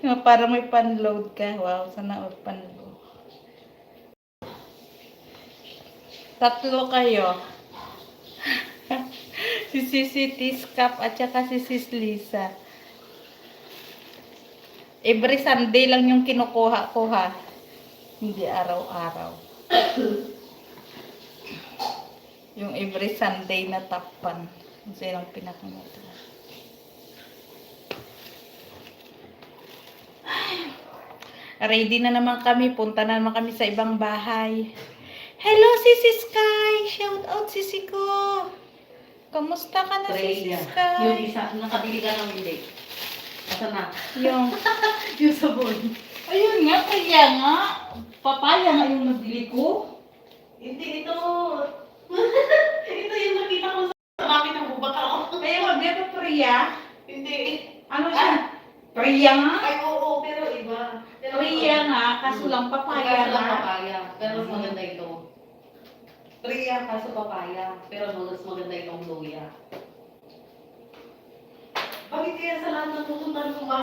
Yung parang may pan-load ka. Wow, sana all pan-load. Tatlo kayo. Si Sisi Tiskap at saka si Sis Lisa. Every Sunday lang yung kinukuha ko ha. Hindi araw-araw. Yung every Sunday na takpan. Kasi yung pinakamata. Ready na naman kami. Punta na naman kami sa ibang bahay. Hello, Sisi Sky! Shout out, Sisi ko! Kamusta ka na, Sisi Sky? Yung isa, nakabili ka ng hindi. Asa na? Yung sabon. ayun nga, kaya nga. Papaya nga yung nabili ko. Hindi, ito. Ito yung nakita ko sa bakit ang bubak ako. Kaya wag ba Priya? Hindi. Ano siya? Priya nga? Ay, oo, pero iba. Pero Priya nga, kaso lang papaya Kaso lang nga. papaya. Pero mas maganda ito. Priya, kaso papaya. Pero mas maganda itong luya. Bakit kaya sa lahat ng pupuntahan ko